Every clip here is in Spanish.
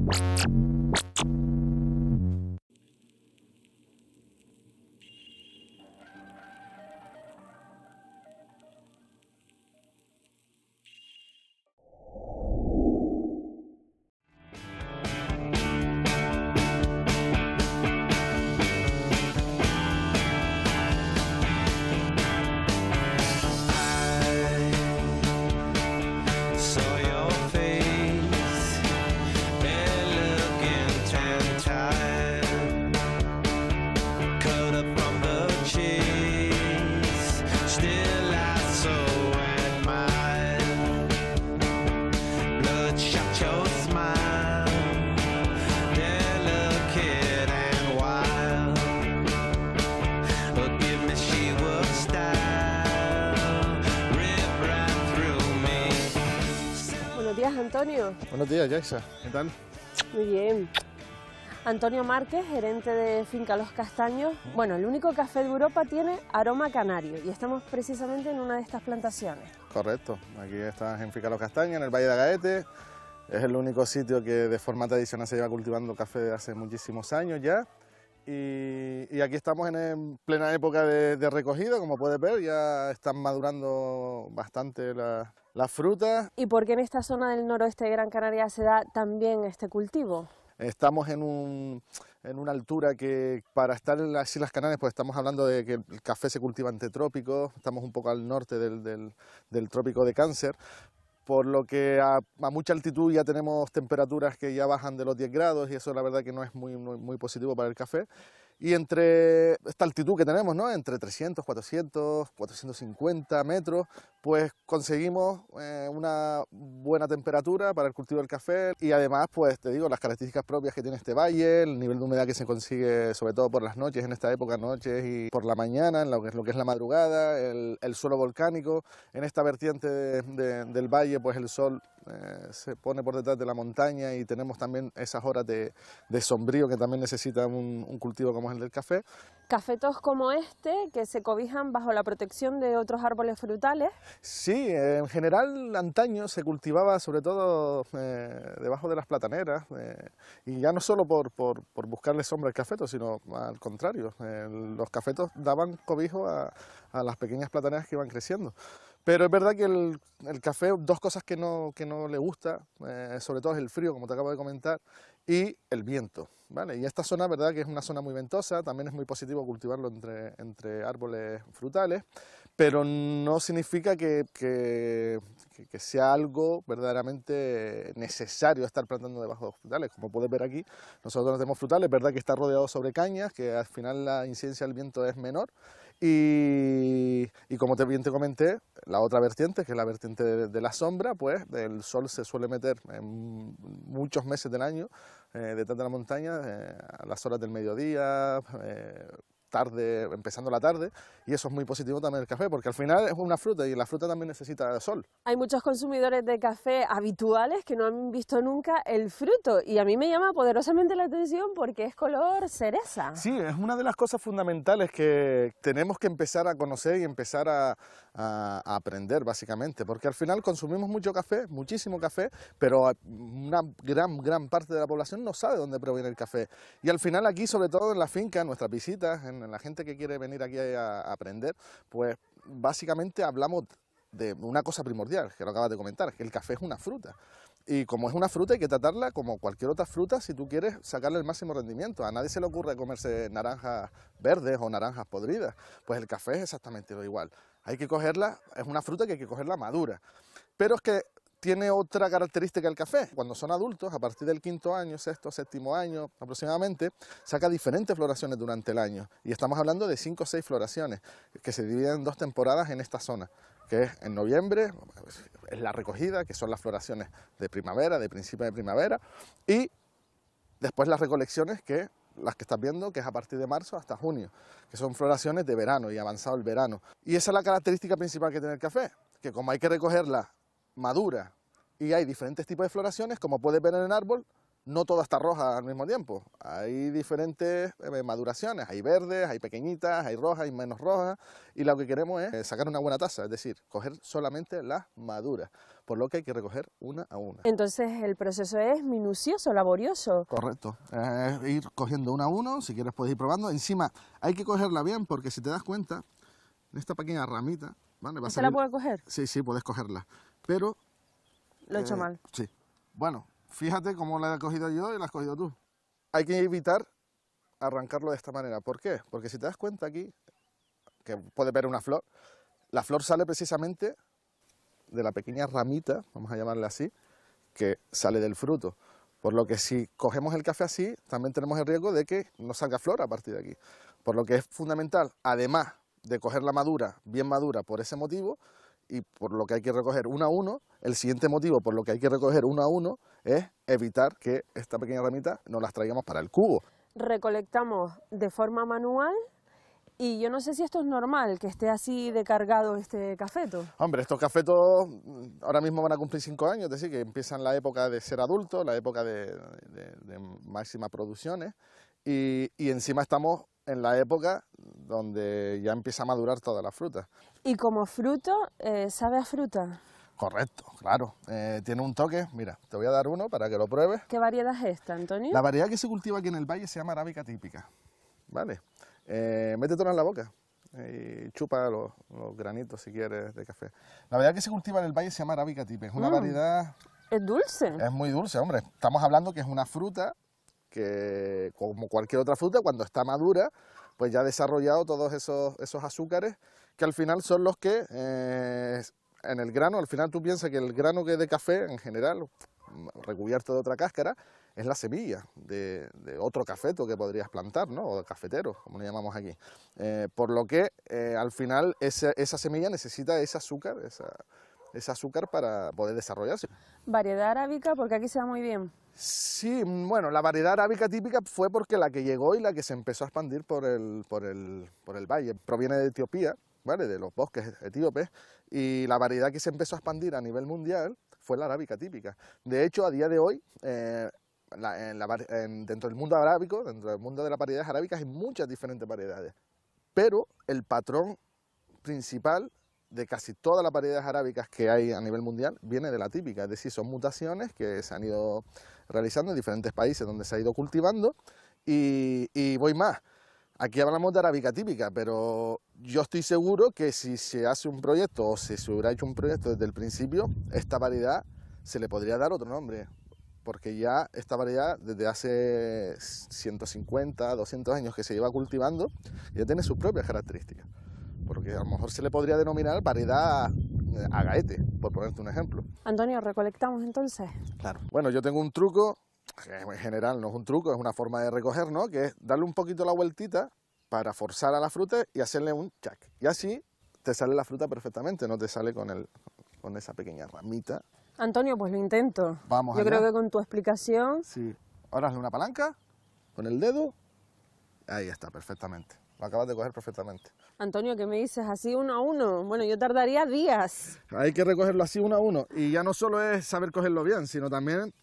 Buenos días, Antonio. Buenos días, Yaisa. ¿Qué tal? Muy bien. Antonio Márquez, gerente de Finca Los Castaños. Bueno, el único café de Europa tiene aroma canario y estamos precisamente en una de estas plantaciones. Correcto. Aquí estás en Finca Los Castaños, en el Valle de Agaete. Es el único sitio que de forma tradicional se lleva cultivando café desde hace muchísimos años ya. Y aquí estamos en plena época de recogida, como puedes ver, ya están madurando bastante las frutas. ¿Y por qué en esta zona del noroeste de Gran Canaria se da también este cultivo? Estamos en una altura que para estar en las Islas Canarias, pues estamos hablando de que el café se cultiva entre trópicos, estamos un poco al norte del trópico de Cáncer, por lo que a mucha altitud ya tenemos temperaturas que ya bajan de los 10 grados y eso la verdad que no es muy positivo para el café. Y entre esta altitud que tenemos, ¿no?, entre 300, 400, 450 metros, pues conseguimos una buena temperatura para el cultivo del café y además, pues te digo, las características propias que tiene este valle, el nivel de humedad que se consigue sobre todo por las noches, en esta época, noches y por la mañana, en lo que es la madrugada, el suelo volcánico. En esta vertiente del valle, pues el sol se pone por detrás de la montaña y tenemos también esas horas de sombrío que también necesita un cultivo como es el del café. Cafetos como este, que se cobijan bajo la protección de otros árboles frutales. Sí, en general antaño se cultivaba sobre todo debajo de las plataneras y ya no solo por buscarle sombra al cafeto, sino al contrario, los cafetos daban cobijo a las pequeñas plataneras que iban creciendo. Pero es verdad que el café, dos cosas que no le gusta, sobre todo es el frío, como te acabo de comentar, y el viento, ¿vale? Y esta zona, verdad que es una zona muy ventosa, también es muy positivo cultivarlo entre árboles frutales, pero no significa que sea algo verdaderamente necesario estar plantando debajo de frutales. Como puedes ver aquí, nosotros no tenemos frutales, verdad que está rodeado sobre cañas, que al final la incidencia del viento es menor, y como bien te comenté, la otra vertiente, que es la vertiente de la sombra, pues el sol se suele meter en muchos meses del año detrás de la montaña, a las horas del mediodía, tarde, empezando la tarde, y eso es muy positivo también el café, porque al final es una fruta y la fruta también necesita sol. Hay muchos consumidores de café habituales que no han visto nunca el fruto y a mí me llama poderosamente la atención porque es color cereza. Sí, es una de las cosas fundamentales que tenemos que empezar a conocer y empezar a aprender básicamente, porque al final consumimos mucho café, muchísimo café, pero una gran parte de la población no sabe dónde proviene el café. Y al final aquí, sobre todo en la finca, en nuestras visitas, en la gente que quiere venir aquí a aprender, pues básicamente hablamos de una cosa primordial, que lo acabas de comentar, que el café es una fruta. Y como es una fruta hay que tratarla como cualquier otra fruta si tú quieres sacarle el máximo rendimiento. A nadie se le ocurre comerse naranjas verdes o naranjas podridas, pues el café es exactamente lo igual. Hay que cogerla, es una fruta que hay que cogerla madura. Pero es que tiene otra característica el café. Cuando son adultos, a partir del quinto año, sexto, séptimo año aproximadamente, saca diferentes floraciones durante el año. Y estamos hablando de 5 o 6 floraciones que se dividen en 2 temporadas en esta zona, que es en noviembre, es la recogida, que son las floraciones de primavera, de principio de primavera, y después las recolecciones, que las que estás viendo, que es a partir de marzo hasta junio, que son floraciones de verano y avanzado el verano. Y esa es la característica principal que tiene el café, que como hay que recogerla madura y hay diferentes tipos de floraciones, como puedes ver en el árbol, no toda está roja al mismo tiempo. Hay diferentes maduraciones, hay verdes, hay pequeñitas, hay rojas, hay menos rojas, y lo que queremos es sacar una buena taza, es decir, coger solamente las maduras, por lo que hay que recoger una a una. Entonces el proceso es minucioso, laborioso. Correcto, ir cogiendo una a uno, si quieres puedes ir probando. Encima hay que cogerla bien porque si te das cuenta, en esta pequeña ramita, ¿vale? ¿Se la puede coger? Sí, sí, puedes cogerla, pero... Lo he hecho mal. Sí, bueno, fíjate cómo la he cogido yo y la has cogido tú. Hay que evitar arrancarlo de esta manera. ¿Por qué? Porque si te das cuenta aquí, que puedes ver una flor, la flor sale precisamente de la pequeña ramita, vamos a llamarla así, que sale del fruto. Por lo que si cogemos el café así, también tenemos el riesgo de que no salga flor a partir de aquí. Por lo que es fundamental, además de coger la madura, bien madura por ese motivo, y por lo que hay que recoger uno a uno, el siguiente motivo por lo que hay que recoger uno a uno es evitar que esta pequeña ramita nos las traigamos para el cubo. Recolectamos de forma manual. Y yo no sé si esto es normal, que esté así de cargado este cafeto. Hombre, estos cafetos ahora mismo van a cumplir 5 años, es decir, que empiezan la época de ser adultos, la época de máximas producciones, y encima estamos en la época donde ya empieza a madurar toda la fruta. Y como fruto, ¿sabe a fruta? Correcto, claro. Tiene un toque, mira, te voy a dar uno para que lo pruebes. ¿Qué variedad es esta, Antonio? La variedad que se cultiva aquí en el valle se llama arábica típica, ¿vale? Métetelo en la boca y chupa los granitos si quieres de café. La variedad que se cultiva en el valle se llama arábica típica, es una variedad... ¿Es dulce? Es muy dulce, hombre. Estamos hablando que es una fruta que, como cualquier otra fruta, cuando está madura, pues ya ha desarrollado todos esos azúcares que al final son los que en el grano, al final tú piensas que el grano que es de café en general, recubierto de otra cáscara, es la semilla de otro cafeto que podrías plantar, ¿no? O cafetero, como le llamamos aquí. Por lo que al final esa semilla necesita ese azúcar para poder desarrollarse. ¿Variedad arábica? Porque aquí se da muy bien. Sí, bueno, la variedad arábica típica fue porque la que llegó y la que se empezó a expandir por el valle. Proviene de Etiopía, ¿vale? De los bosques etíopes, y la variedad que se empezó a expandir a nivel mundial fue la arábica típica. De hecho, a día de hoy, dentro del mundo arábico, dentro del mundo de las variedades arábicas, hay muchas diferentes variedades. Pero el patrón principal de casi todas las variedades arábicas que hay a nivel mundial viene de la típica, es decir, son mutaciones que se han ido realizando en diferentes países donde se ha ido cultivando, y voy más. Aquí hablamos de arábica típica, pero yo estoy seguro que si se hace un proyecto o si se hubiera hecho un proyecto desde el principio, esta variedad se le podría dar otro nombre, porque ya esta variedad desde hace 150, 200 años que se lleva cultivando, ya tiene sus propias características, porque a lo mejor se le podría denominar variedad agaete, por ponerte un ejemplo. Antonio, ¿recolectamos entonces? Claro. Bueno, yo tengo un truco, que en general no es un truco, es una forma de recoger, ¿no? Que es darle un poquito la vueltita para forzar a la fruta y hacerle un chac. Y así te sale la fruta perfectamente, no te sale con esa pequeña ramita. Antonio, pues lo intento. Vamos Yo allá. creo que con tu explicación... Sí. Ahora hazle una palanca con el dedo. Ahí está, perfectamente. Lo acabas de coger perfectamente. Antonio, ¿qué me dices? Así uno a uno. Bueno, yo tardaría días. Hay que recogerlo así uno a uno. Y ya no solo es saber cogerlo bien, sino también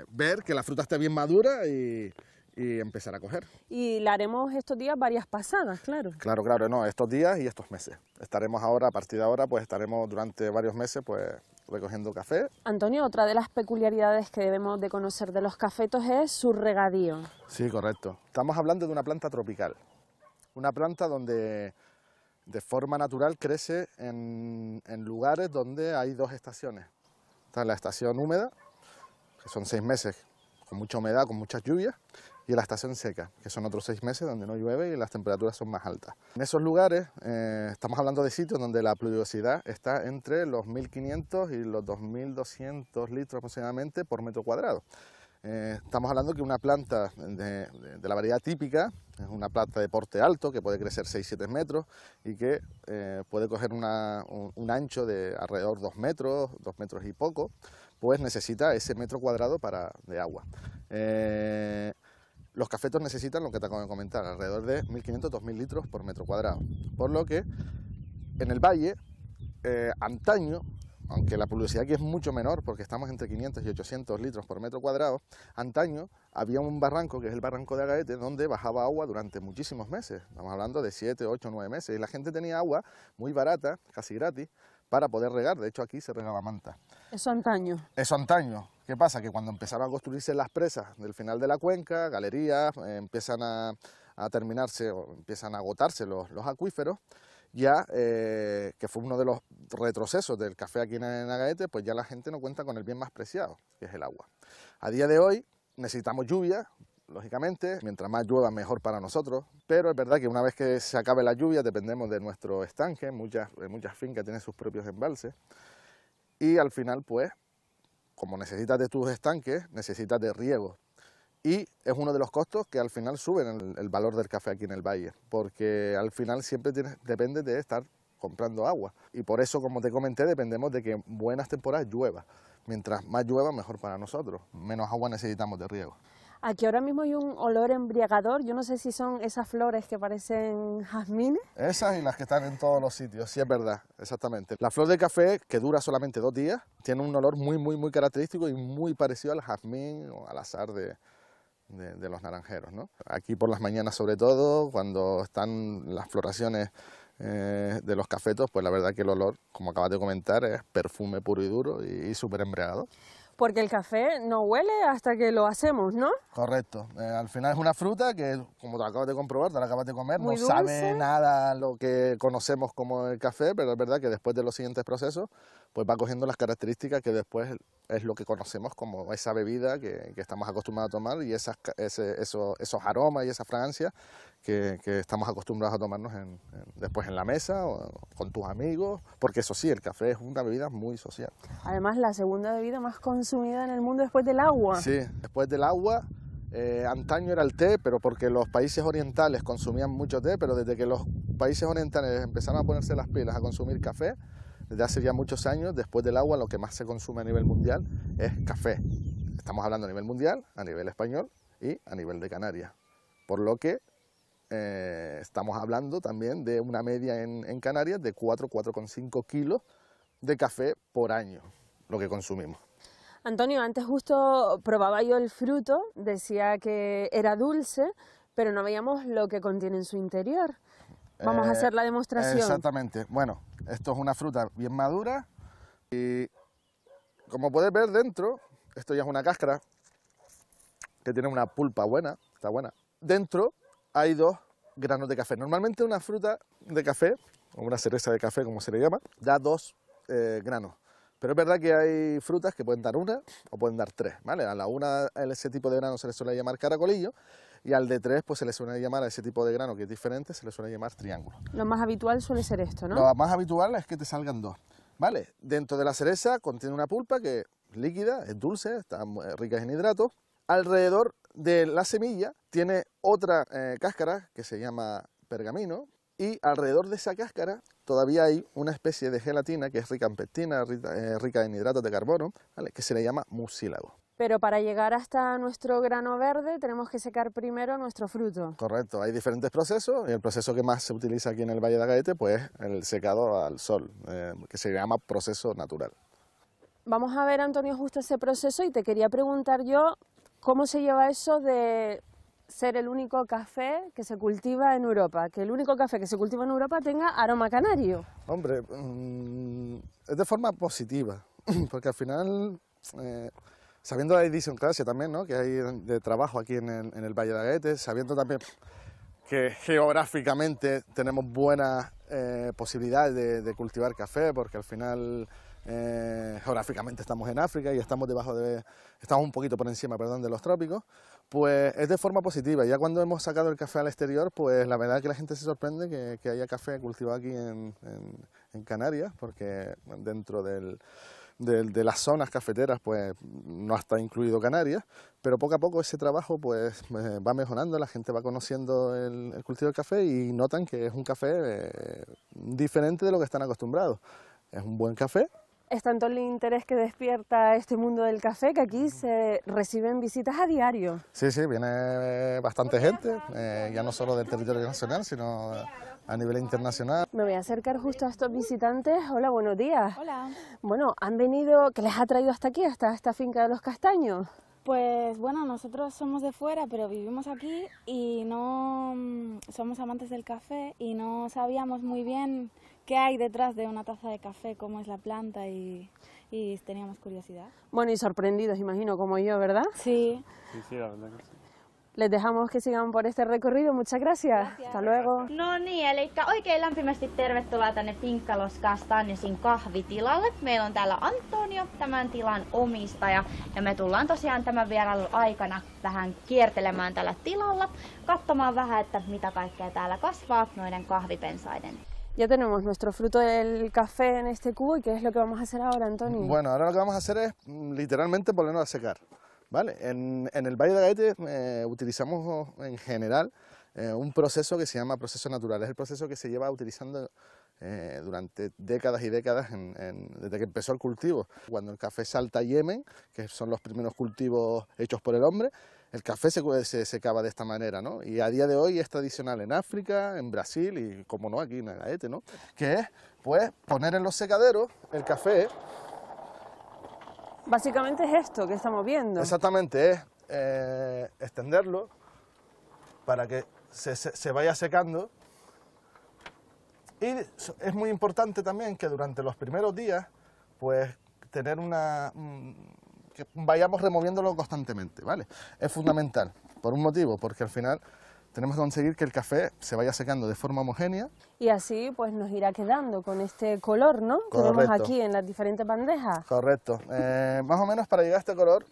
ver que la fruta esté bien madura y empezar a coger. Y la haremos estos días varias pasadas, claro. Claro, claro, no, estos días y estos meses. Estaremos ahora, a partir de ahora, pues estaremos durante varios meses, pues recogiendo café. Antonio, otra de las peculiaridades que debemos de conocer de los cafetos es su regadío. Sí, correcto. Estamos hablando de una planta tropical. Una planta donde de forma natural crece en lugares donde hay dos estaciones. Está la estación húmeda, que son 6 meses con mucha humedad, con muchas lluvias, y la estación seca, que son otros 6 meses donde no llueve y las temperaturas son más altas. En esos lugares estamos hablando de sitios donde la pluviosidad está entre los 1.500 y los 2.200 litros aproximadamente por metro cuadrado. Estamos hablando que una planta de la variedad típica es una planta de porte alto que puede crecer 6-7 metros y que puede coger un ancho de alrededor 2 metros y poco, pues necesita ese metro cuadrado de agua. Los cafetos necesitan lo que te acabo de comentar, alrededor de 1.500-2.000 litros por metro cuadrado, por lo que en el valle, antaño, aunque la pluviosidad aquí es mucho menor, porque estamos entre 500 y 800 litros por metro cuadrado, antaño había un barranco, que es el barranco de Agaete, donde bajaba agua durante muchísimos meses. Estamos hablando de 7, 8, 9 meses. Y la gente tenía agua muy barata, casi gratis, para poder regar. De hecho, aquí se regaba manta. Eso antaño. Eso antaño. ¿Qué pasa? Que cuando empezaron a construirse las presas del final de la cuenca, galerías, empiezan a terminarse o empiezan a agotarse los acuíferos, ya que fue uno de los retrocesos del café aquí en Agaete, pues ya la gente no cuenta con el bien más preciado, que es el agua. A día de hoy necesitamos lluvia, lógicamente, mientras más llueva mejor para nosotros, pero es verdad que una vez que se acabe la lluvia dependemos de nuestro estanque, muchas fincas tienen sus propios embalses, y al final pues, como necesitas de tus estanques, necesitas de riego. Y es uno de los costos que al final suben el valor del café aquí en el valle, porque al final siempre depende de estar comprando agua. Y por eso, como te comenté, dependemos de que en buenas temporadas llueva. Mientras más llueva, mejor para nosotros. Menos agua necesitamos de riego. Aquí ahora mismo hay un olor embriagador, yo no sé si son esas flores que parecen jazmines. Esas y las que están en todos los sitios, sí es verdad, exactamente. La flor de café, que dura solamente 2 días, tiene un olor muy característico y muy parecido al jazmín o al azahar de los naranjeros, ¿no? Aquí por las mañanas sobre todo, cuando están las floraciones de los cafetos, pues la verdad que el olor, como acabas de comentar, es perfume puro y duro y súper embriagador. Porque el café no huele hasta que lo hacemos, ¿no? Correcto. Al final es una fruta que, como te acabas de comprobar, te la acabas de comer, Muy no dulce. sabe nada lo que conocemos como el café, pero es verdad que después de los siguientes procesos, pues va cogiendo las características que después es lo que conocemos como esa bebida que estamos acostumbrados a tomar y esos aromas y esa fragancia que estamos acostumbrados a tomarnos después en la mesa o con tus amigos, porque eso sí, el café es una bebida muy social. Además, la segunda bebida más consumida en el mundo después del agua. Sí, después del agua, antaño era el té, pero porque los países orientales consumían mucho té, pero desde que los países orientales empezaron a ponerse las pilas a consumir café, desde hace ya muchos años, después del agua, lo que más se consume a nivel mundial es café. Estamos hablando a nivel mundial, a nivel español y a nivel de Canarias. Por lo que estamos hablando también de una media en Canarias de 4,5 kilos de café por año, lo que consumimos. Antonio, antes justo probaba yo el fruto, decía que era dulce, pero no veíamos lo que contiene en su interior. Vamos a hacer la demostración. Exactamente. Bueno, esto es una fruta bien madura y como puedes ver dentro, esto ya es una cáscara que tiene una pulpa buena, está buena. Dentro hay 2 granos de café. Normalmente una fruta de café, o una cereza de café como se le llama, da 2 granos. Pero es verdad que hay frutas que pueden dar 1 o pueden dar 3, ¿vale? A la una, a ese tipo de grano se le suele llamar caracolillo, y al de 3 pues se le suele llamar a ese tipo de grano que es diferente, se le suele llamar triángulo. Lo más habitual suele ser esto, ¿no? Lo más habitual es que te salgan 2, ¿vale? Dentro de la cereza contiene una pulpa que es líquida, es dulce, está rica en hidratos. Alrededor de la semilla tiene otra cáscara que se llama pergamino, y alrededor de esa cáscara todavía hay una especie de gelatina que es rica en pectina, rica en hidratos de carbono, ¿vale? Que se le llama mucílago. Pero para llegar hasta nuestro grano verde tenemos que secar primero nuestro fruto. Correcto, hay diferentes procesos y el proceso que más se utiliza aquí en el Valle de Agaete pues es el secado al sol, que se llama proceso natural. Vamos a ver, Antonio, justo ese proceso y te quería preguntar yo cómo se lleva eso de ser el único café que se cultiva en Europa, que el único café que se cultiva en Europa tenga aroma canario. Hombre, es de forma positiva, porque al final, sabiendo la idiosincrasia también, ¿no?, que hay de trabajo aquí en el Valle de Agaete, sabiendo también que geográficamente tenemos buenas posibilidades de cultivar café, porque al final geográficamente estamos en África y estamos estamos un poquito por encima, perdón, de los trópicos, pues es de forma positiva. Ya cuando hemos sacado el café al exterior, pues la verdad es que la gente se sorprende que haya café cultivado aquí en Canarias, porque dentro de las zonas cafeteras pues no está incluido Canarias, pero poco a poco ese trabajo pues va mejorando, la gente va conociendo el cultivo del café y notan que es un café diferente de lo que están acostumbrados. Es un buen café. Es tanto el interés que despierta este mundo del café que aquí se reciben visitas a diario. Sí, viene bastante gente, ya no solo del territorio nacional, sino a nivel internacional. Me voy a acercar justo a estos visitantes. Hola, buenos días. Hola. Bueno, han venido, ¿qué les ha traído hasta aquí, hasta esta finca de los castaños? Pues bueno, nosotros somos de fuera, pero vivimos aquí y no somos amantes del café y no sabíamos muy bien qué hay detrás de una taza de café, cómo es la planta y teníamos curiosidad. Bueno, y sorprendidos, imagino, como yo, ¿verdad? Sí. Sí, la verdad que sí. Les dejamos que sigan por este recorrido. Muchas gracias. Hasta luego. No niin, eli oikein lämpimästi tervetuloa tänne Finca Los Castañosin kahvitilalle. Meillä on täällä Antonio, tämän tilan omistaja, ja me tullaan tosiaan tämän vierailun aikana vähän kiertelemään tällä tilalla, katsomaan vähän, että mitä kaikkea täällä kasvaa noiden kahvipensaiden. Ya tenemos nuestro fruto del café en este cubo. ¿Y qué es lo que vamos a hacer ahora, Antonio? Bueno, ahora lo que vamos a hacer es literalmente ponerlo a secar. ¿Vale? En el Valle de Agaete utilizamos en general un proceso que se llama proceso natural. Es el proceso que se lleva utilizando durante décadas y décadas desde que empezó el cultivo. Cuando el café salta a Yemen, que son los primeros cultivos hechos por el hombre, el café se secaba de esta manera, ¿no? Y a día de hoy es tradicional en África, en Brasil y, como no, aquí en Agaete, ¿no? Que es, pues, poner en los secaderos el café. Básicamente es esto que estamos viendo. Exactamente, es extenderlo para que se vaya secando. Y es muy importante también que durante los primeros días, pues, tener que vayamos removiéndolo constantemente, ¿vale? Es fundamental, por un motivo, porque al final tenemos que conseguir que el café se vaya secando de forma homogénea. Y así pues nos irá quedando con este color, ¿no? Que vemos Correcto. aquí en las diferentes bandejas. Correcto. Más o menos para llegar a este color,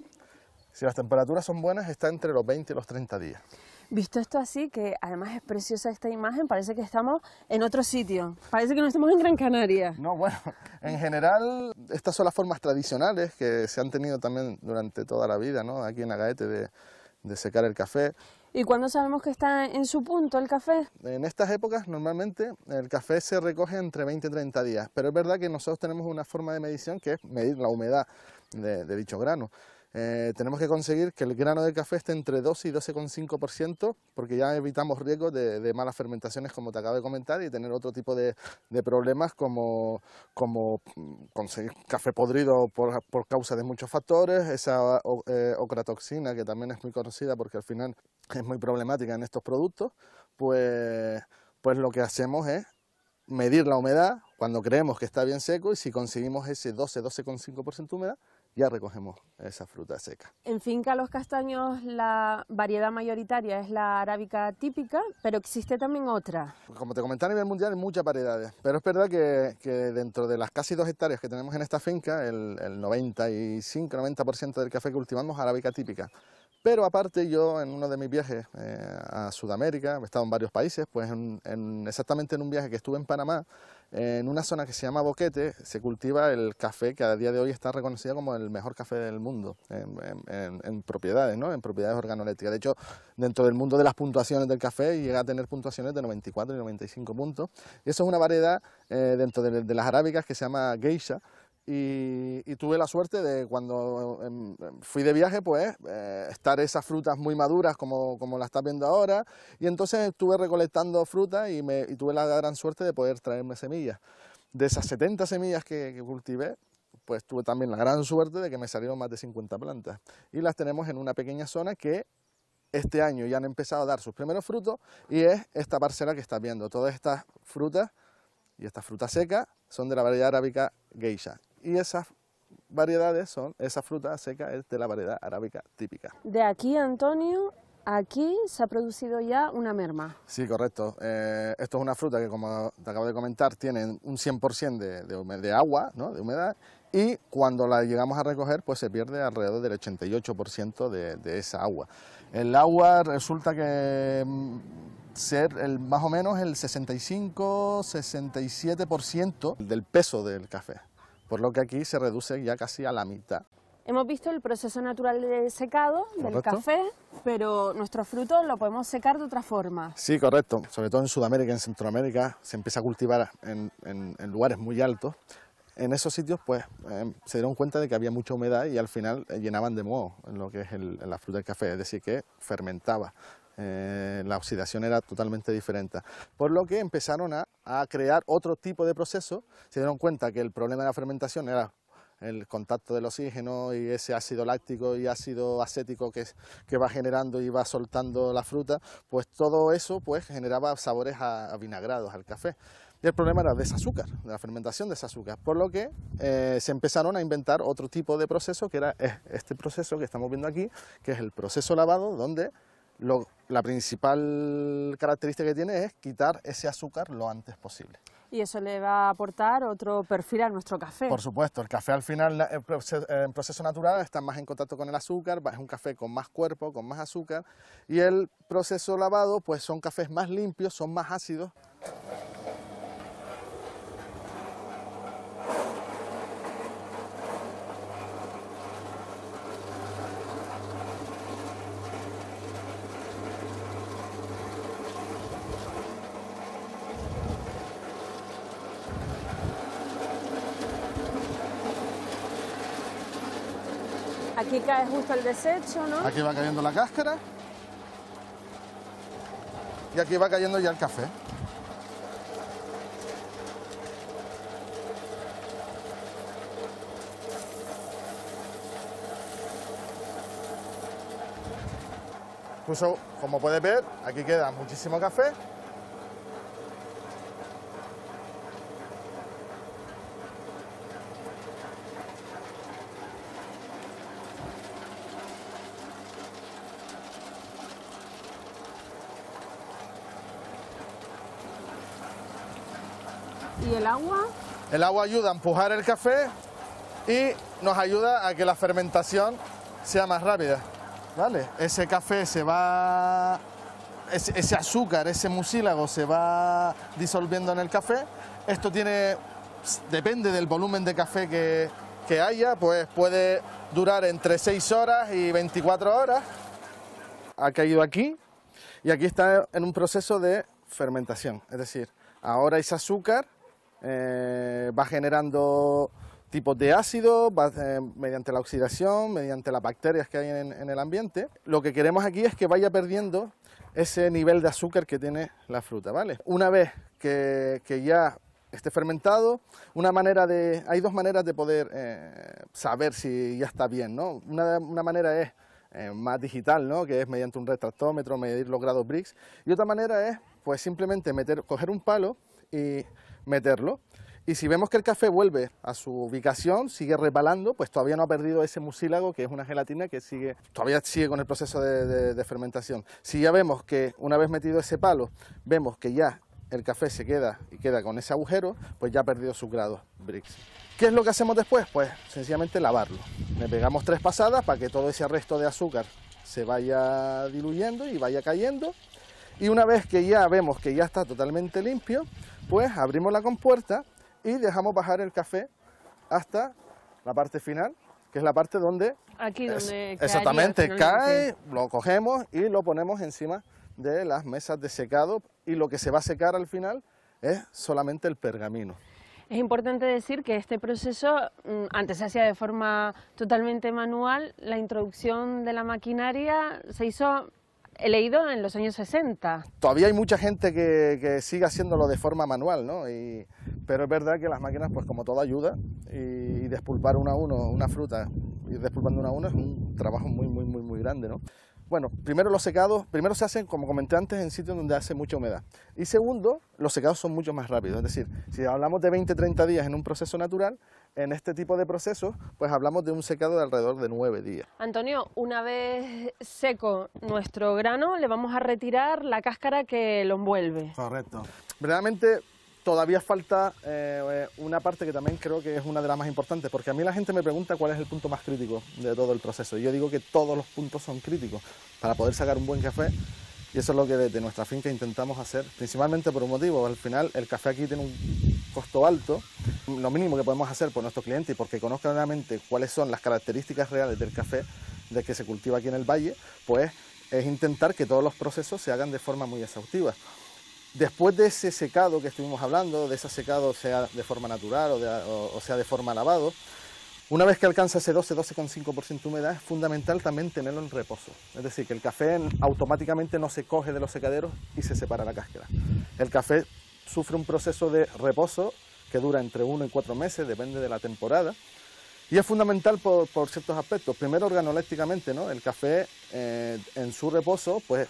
si las temperaturas son buenas, está entre los 20 y los 30 días. Visto esto así, que además es preciosa esta imagen, parece que estamos en otro sitio. Parece que no estamos en Gran Canaria. No, bueno, en general estas son las formas tradicionales que se han tenido también durante toda la vida, ¿no? Aquí en Agaete de secar el café. ¿Y cuándo sabemos que está en su punto el café? En estas épocas normalmente el café se recoge entre 20 y 30 días, pero es verdad que nosotros tenemos una forma de medición que es medir la humedad de dicho grano. Tenemos que conseguir que el grano del café esté entre 12 y 12,5%, porque ya evitamos riesgos de malas fermentaciones, como te acabo de comentar, y tener otro tipo de problemas como conseguir café podrido por causa de muchos factores, esa ocratoxina, que también es muy conocida porque al final es muy problemática en estos productos, pues lo que hacemos es medir la humedad cuando creemos que está bien seco, y si conseguimos ese 12,5% de humedad, ya recogemos esa fruta seca. En Finca Los Castaños la variedad mayoritaria es la arábica típica, pero existe también otra. Como te comenté, a nivel mundial hay muchas variedades, pero es verdad que dentro de las casi 2 hectáreas que tenemos en esta finca, el 95-90% del café que cultivamos es arábica típica. Pero aparte, yo en uno de mis viajes a Sudamérica, he estado en varios países, pues exactamente en un viaje que estuve en Panamá, en una zona que se llama Boquete, se cultiva el café que a día de hoy está reconocido como el mejor café del mundo en propiedades, ¿no? En propiedades organolépticas. De hecho, dentro del mundo de las puntuaciones del café llega a tener puntuaciones de 94 y 95 puntos. Y eso es una variedad dentro de las arábicas que se llama Geisha. Y tuve la suerte de, cuando fui de viaje, pues estar esas frutas muy maduras como la estás viendo ahora, y entonces estuve recolectando frutas y tuve la gran suerte de poder traerme semillas. De esas 70 semillas que cultivé, pues tuve también la gran suerte de que me salieron más de 50 plantas, y las tenemos en una pequeña zona que este año ya han empezado a dar sus primeros frutos, y es esta parcela que estás viendo. Todas estas frutas y estas frutas secas son de la variedad arábica Geisha. Y esas variedades esa fruta seca es de la variedad arábica típica. De aquí, Antonio, aquí se ha producido ya una merma. Sí, correcto. Esto es una fruta que, como te acabo de comentar, tiene un 100% de agua, ¿no? De humedad, y cuando la llegamos a recoger, pues se pierde alrededor del 88% de esa agua. El agua resulta que ser más o menos el 65-67% del peso del café, por lo que aquí se reduce ya casi a la mitad. Hemos visto el proceso natural de secado del Correcto. café, pero nuestro fruto lo podemos secar de otra forma. Sí, correcto. Sobre todo en Sudamérica y en Centroamérica se empieza a cultivar en lugares muy altos. En esos sitios, pues, se dieron cuenta de que había mucha humedad y al final llenaban de moho en lo que es la fruta del café, es decir, que fermentaba la oxidación era totalmente diferente. Por lo que empezaron a crear otro tipo de proceso, se dieron cuenta que el problema de la fermentación era el contacto del oxígeno y ese ácido láctico y ácido acético que va generando y va soltando la fruta, pues todo eso pues generaba sabores avinagrados al café. Y el problema era de ese azúcar, de la fermentación de ese azúcar, por lo que se empezaron a inventar otro tipo de proceso, que era este proceso que estamos viendo aquí, que es el proceso lavado, donde la principal característica que tiene es quitar ese azúcar lo antes posible. Y eso le va a aportar otro perfil a nuestro café. Por supuesto, el café al final, en proceso natural, está más en contacto con el azúcar, es un café con más cuerpo, con más azúcar, y el proceso lavado, pues son cafés más limpios, son más ácidos. Aquí cae justo el desecho, ¿no? Aquí va cayendo la cáscara y aquí va cayendo ya el café. Incluso, como puedes ver, aquí queda muchísimo café. ¿Y el agua? El agua ayuda a empujar el café y nos ayuda a que la fermentación sea más rápida, ¿vale? Ese café se va, ese azúcar, ese mucílago se va disolviendo en el café. Esto depende del volumen de café que haya, pues puede durar entre 6 horas y 24 horas. Ha caído aquí y aquí está en un proceso de fermentación, es decir, ahora ese azúcar va generando tipos de ácido, mediante la oxidación, mediante las bacterias que hay en el ambiente. Lo que queremos aquí es que vaya perdiendo ese nivel de azúcar que tiene la fruta, ¿vale? Una vez que ya esté fermentado, hay dos maneras de poder saber si ya está bien, ¿no? Una manera es más digital, ¿no? Que es mediante un retractómetro, medir los grados Brix, y otra manera es pues simplemente coger un palo y meterlo, y si vemos que el café vuelve a su ubicación, sigue resbalando, pues todavía no ha perdido ese mucílago, que es una gelatina que todavía sigue con el proceso de fermentación. Si ya vemos que una vez metido ese palo, vemos que ya el café queda con ese agujero, pues ya ha perdido sus grados Brix. ¿Qué es lo que hacemos después? Pues sencillamente lavarlo. Le pegamos 3 pasadas para que todo ese resto de azúcar se vaya diluyendo y vaya cayendo. Y una vez que ya vemos que ya está totalmente limpio, pues abrimos la compuerta y dejamos bajar el café hasta la parte final, que es la parte donde... Aquí donde exactamente, cae, lo cogemos y lo ponemos encima de las mesas de secado, y lo que se va a secar al final es solamente el pergamino. Es importante decir que este proceso antes se hacía de forma totalmente manual. La introducción de la maquinaria se hizo, he leído, en los años 60. Todavía hay mucha gente que sigue haciéndolo de forma manual, ¿no? Pero es verdad que las máquinas, pues como todo, ayuda, y despulpar uno a uno una fruta, ir despulpando uno a uno es un trabajo muy grande, ¿no? Bueno, primero los secados, se hacen, como comenté antes, en sitios donde hace mucha humedad. Y segundo, los secados son mucho más rápidos. Es decir, si hablamos de 20-30 días en un proceso natural, en este tipo de procesos, pues hablamos de un secado de alrededor de 9 días. Antonio, una vez seco nuestro grano, le vamos a retirar la cáscara que lo envuelve. Correcto. Verdaderamente todavía falta una parte que también creo que es una de las más importantes, porque a mí la gente me pregunta cuál es el punto más crítico de todo el proceso, y yo digo que todos los puntos son críticos para poder sacar un buen café, y eso es lo que desde nuestra finca intentamos hacer, principalmente por un motivo: al final el café aquí tiene un costo alto. Lo mínimo que podemos hacer por nuestros clientes y porque conozcan realmente cuáles son las características reales del café de que se cultiva aquí en el valle, pues es intentar que todos los procesos se hagan de forma muy exhaustiva. Después de ese secado que estuvimos hablando, de ese secado sea de forma natural o sea de forma lavado, Una vez que alcanza ese 12,5% de humedad, es fundamental también tenerlo en reposo. Es decir, que el café automáticamente no se coge de los secaderos y se separa la cáscara. El café sufre un proceso de reposo que dura entre 1 y 4 meses, depende de la temporada. Y es fundamental por ciertos aspectos. Primero, organolépticamente, ¿no? El café en su reposo, pues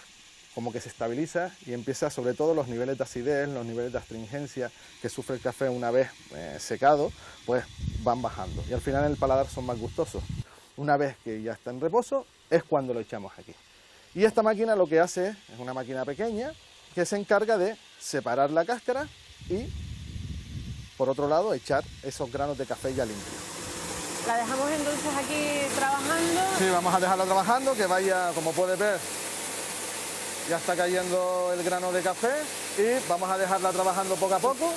como que se estabiliza y empieza, sobre todo los niveles de acidez, los niveles de astringencia que sufre el café una vez secado, pues van bajando. Y al final en el paladar son más gustosos. Una vez que ya está en reposo, es cuando lo echamos aquí. Y esta máquina lo que hace es una máquina pequeña que se encarga de separar la cáscara y, por otro lado, echar esos granos de café ya limpios. La dejamos entonces aquí trabajando. Sí, vamos a dejarla trabajando, que vaya, como puedes ver, ya está cayendo el grano de café y vamos a dejarla trabajando poco a poco.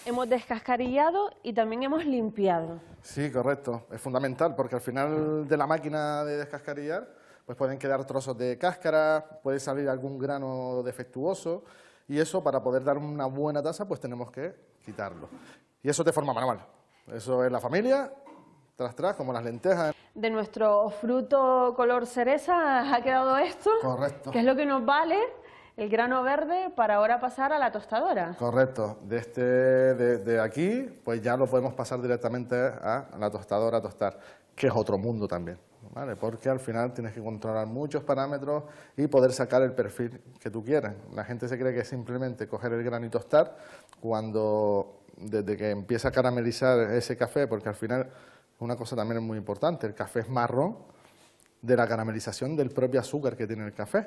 Hemos descascarillado y también hemos limpiado. Sí, correcto. Es fundamental porque al final de la máquina de descascarillar pues pueden quedar trozos de cáscara, puede salir algún grano defectuoso y eso, para poder dar una buena taza, pues tenemos que quitarlo. Y eso de forma manual. Eso es la familia, tras, como las lentejas. De nuestro fruto color cereza ha quedado esto. Correcto. Que es lo que nos vale el grano verde para ahora pasar a la tostadora. Correcto. De aquí, pues ya lo podemos pasar directamente a la tostadora a tostar, que es otro mundo también, ¿vale? Porque al final tienes que controlar muchos parámetros y poder sacar el perfil que tú quieras. La gente se cree que es simplemente coger el grano y tostar, cuando desde que empieza a caramelizar ese café, porque al final una cosa también es muy importante, el café es marrón de la caramelización del propio azúcar que tiene el café,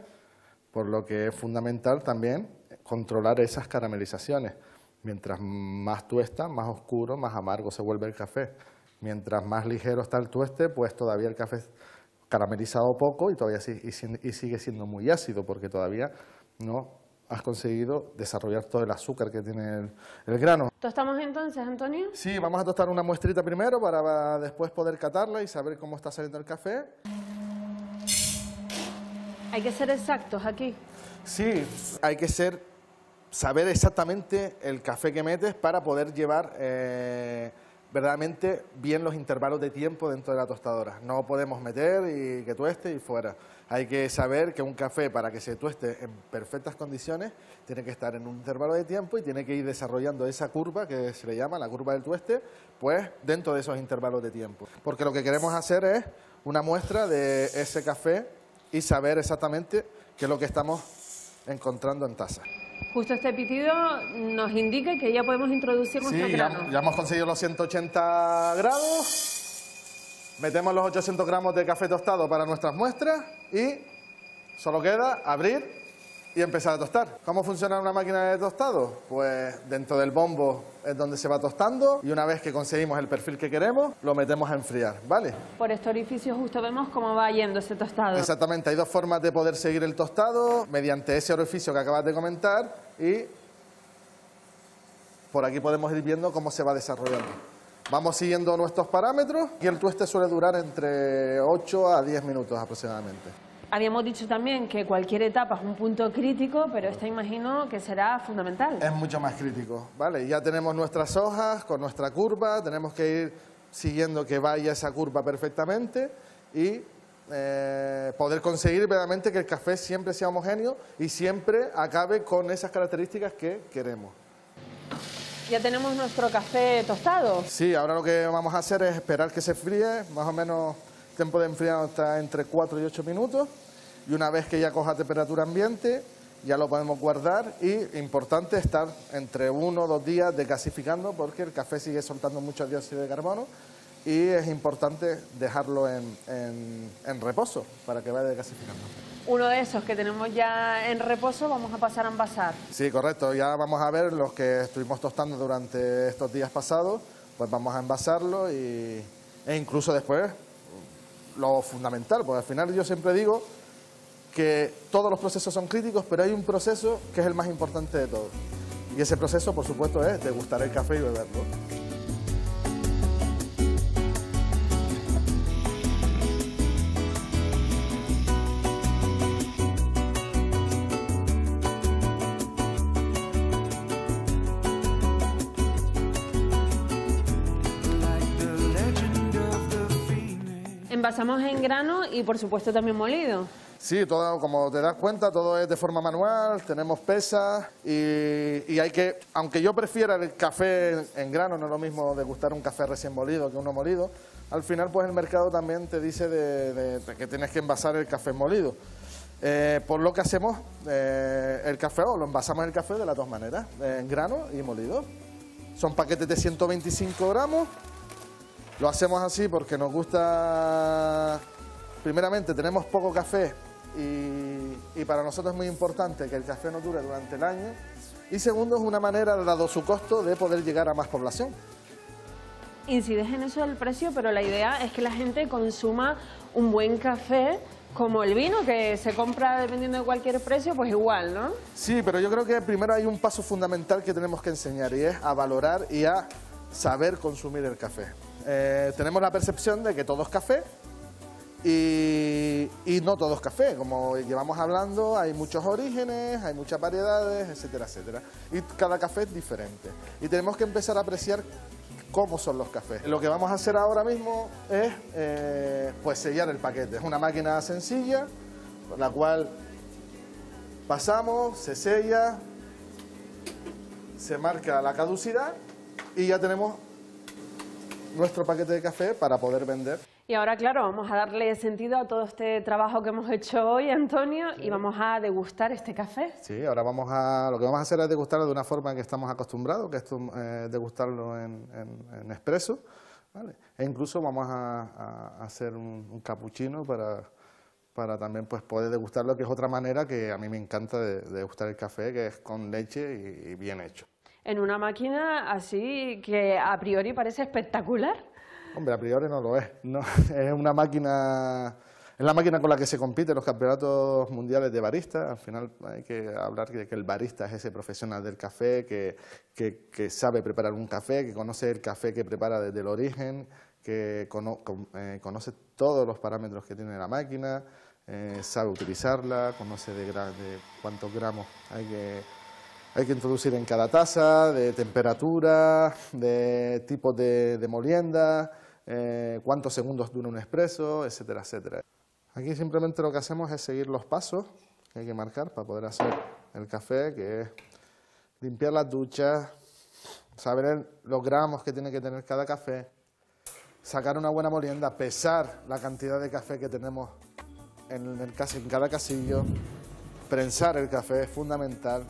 por lo que es fundamental también controlar esas caramelizaciones. Mientras más tuesta, más oscuro, más amargo se vuelve el café. Mientras más ligero está el tueste, pues todavía el café es caramelizado poco y todavía sigue siendo muy ácido, porque todavía no has conseguido desarrollar todo el azúcar que tiene el grano. ¿Tostamos entonces, Antonio? Sí, vamos a tostar una muestrita primero para después poder catarla y saber cómo está saliendo el café. Hay que ser exactos aquí. Sí, hay que saber exactamente el café que metes para poder llevar verdaderamente bien los intervalos de tiempo dentro de la tostadora. No podemos meter y que tueste y fuera. Hay que saber que un café, para que se tueste en perfectas condiciones, tiene que estar en un intervalo de tiempo y tiene que ir desarrollando esa curva que se le llama la curva del tueste, pues dentro de esos intervalos de tiempo. Porque lo que queremos hacer es una muestra de ese café y saber exactamente qué es lo que estamos encontrando en taza. Justo este pitido nos indica que ya podemos introducir nuestro grano. Ya hemos conseguido los 180 grados. Metemos los 800 gramos de café tostado para nuestras muestras y solo queda abrir y empezar a tostar. ¿Cómo funciona una máquina de tostado? Pues dentro del bombo es donde se va tostando y una vez que conseguimos el perfil que queremos, lo metemos a enfriar, ¿vale? Por este orificio justo vemos cómo va yendo ese tostado. Exactamente, hay dos formas de poder seguir el tostado, mediante ese orificio que acabas de comentar y por aquí podemos ir viendo cómo se va desarrollando. Vamos siguiendo nuestros parámetros y el tueste suele durar entre 8 a 10 minutos aproximadamente. Habíamos dicho también que cualquier etapa es un punto crítico, pero esta imagino que será fundamental. Es mucho más crítico, ¿vale? Ya tenemos nuestras hojas con nuestra curva, tenemos que ir siguiendo que vaya esa curva perfectamente y poder conseguir verdaderamente que el café siempre sea homogéneo y siempre acabe con esas características que queremos. Ya tenemos nuestro café tostado. Sí, ahora lo que vamos a hacer es esperar que se fríe, más o menos el tiempo de enfriado está entre 4 y 8 minutos y una vez que ya coja temperatura ambiente ya lo podemos guardar y importante estar entre 1 o 2 días desgasificando porque el café sigue soltando mucho dióxido de carbono y es importante dejarlo en reposo para que vaya desgasificando. Uno de esos que tenemos ya en reposo vamos a pasar a envasar. Sí, correcto. Ya vamos a ver los que estuvimos tostando durante estos días pasados, pues vamos a envasarlo e incluso después lo fundamental, porque al final yo siempre digo que todos los procesos son críticos, pero hay un proceso que es el más importante de todos. Y ese proceso, por supuesto, es degustar el café y beberlo. Like the legend envasamos en grano y por supuesto también molido. Sí, todo, como te das cuenta, todo es de forma manual, tenemos pesas y hay que, aunque yo prefiera el café en grano, no es lo mismo degustar un café recién molido que uno molido, al final pues el mercado también te dice de que tienes que envasar el café molido. Por lo que hacemos el café, o lo envasamos el café de las dos maneras, en grano y molido. Son paquetes de 125 gramos, lo hacemos así porque nos gusta, primeramente tenemos poco café y para nosotros es muy importante que el café nos dure durante el año, y segundo es una manera, dado su costo, de poder llegar a más población. Incides en eso del precio, pero la idea es que la gente consuma un buen café, como el vino, que se compra dependiendo de cualquier precio, pues igual, ¿no? Sí, pero yo creo que primero hay un paso fundamental que tenemos que enseñar, y es a valorar y a saber consumir el café. Tenemos la percepción de que todo es café y no todo es café. Como llevamos hablando, hay muchos orígenes, hay muchas variedades, etcétera, etcétera. Y cada café es diferente. Y tenemos que empezar a apreciar cómo son los cafés. Lo que vamos a hacer ahora mismo es pues sellar el paquete. Es una máquina sencilla, por la cual pasamos, se sella, se marca la caducidad y ya tenemos nuestro paquete de café para poder vender. Y ahora, claro, vamos a darle sentido a todo este trabajo que hemos hecho hoy, Antonio, y vamos a degustar este café. Sí, ahora lo que vamos a hacer es degustarlo de una forma que estamos acostumbrados, que es degustarlo en expreso, ¿vale? E incluso vamos a hacer un cappuccino para también pues poder degustarlo, que es otra manera que a mí me encanta de degustar el café, que es con leche y bien hecho. En una máquina así que a priori parece espectacular. Hombre, a priori no lo es. No, es una máquina, es la máquina con la que se compite en los campeonatos mundiales de barista. Al final hay que hablar de que el barista es ese profesional del café que sabe preparar un café, que conoce el café que prepara desde el origen, que conoce todos los parámetros que tiene la máquina, sabe utilizarla, conoce de cuántos gramos hay que introducir en cada taza, de temperatura, de tipos de molienda, cuántos segundos dura un expreso, etcétera, etcétera. Aquí simplemente lo que hacemos es seguir los pasos que hay que marcar para poder hacer el café, que es limpiar las duchas, saber los gramos que tiene que tener cada café, sacar una buena molienda, pesar la cantidad de café que tenemos en cada casillo, prensar el café es fundamental.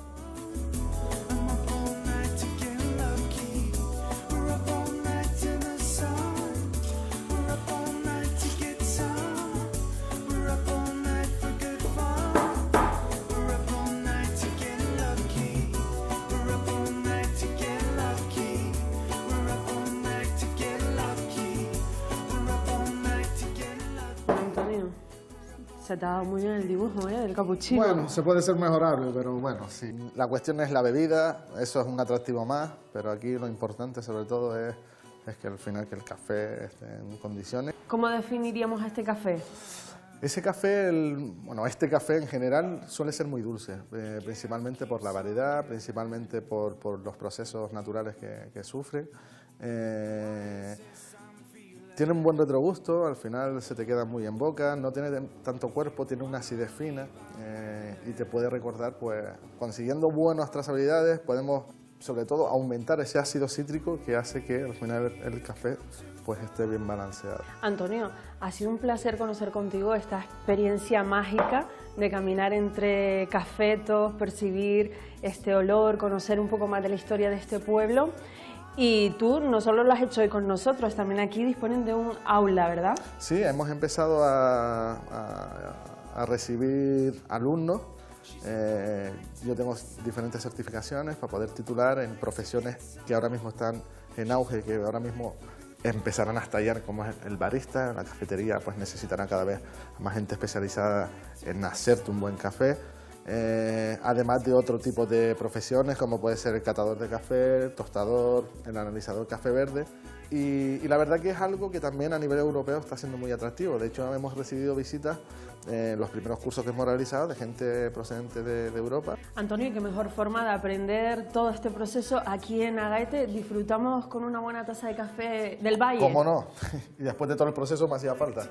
Se te ha dado muy bien el dibujo, del capuchino. Bueno, se puede ser mejorable, pero bueno, sí. La cuestión es la bebida, eso es un atractivo más, pero aquí lo importante sobre todo es que al final que el café esté en condiciones. ¿Cómo definiríamos este café? Ese café, este café en general suele ser muy dulce, principalmente por la variedad, principalmente por los procesos naturales que sufre. Tiene un buen retrogusto, al final se te queda muy en boca, no tiene tanto cuerpo, tiene una acidez fina y te puede recordar, pues consiguiendo buenas trazabilidades podemos sobre todo aumentar ese ácido cítrico que hace que al final el café pues esté bien balanceado. Antonio, ha sido un placer conocer contigo esta experiencia mágica de caminar entre cafetos, percibir este olor, conocer un poco más de la historia de este pueblo. Y tú no solo lo has hecho hoy con nosotros, también aquí disponen de un aula, ¿verdad? Sí, hemos empezado a recibir alumnos. Yo tengo diferentes certificaciones para poder titular en profesiones que ahora mismo están en auge, que ahora mismo empezarán a estallar, como es el barista. La cafetería pues necesitará cada vez más gente especializada en hacerte un buen café. Además de otro tipo de profesiones como puede ser el catador de café, el tostador, el analizador café verde, Y la verdad que es algo que también a nivel europeo está siendo muy atractivo. De hecho, hemos recibido visitas en los primeros cursos que hemos realizado de gente procedente de Europa. Antonio, qué mejor forma de aprender todo este proceso aquí en Agaete. Disfrutamos con una buena taza de café del valle. ¿Cómo no? Y después de todo el proceso me hacía falta.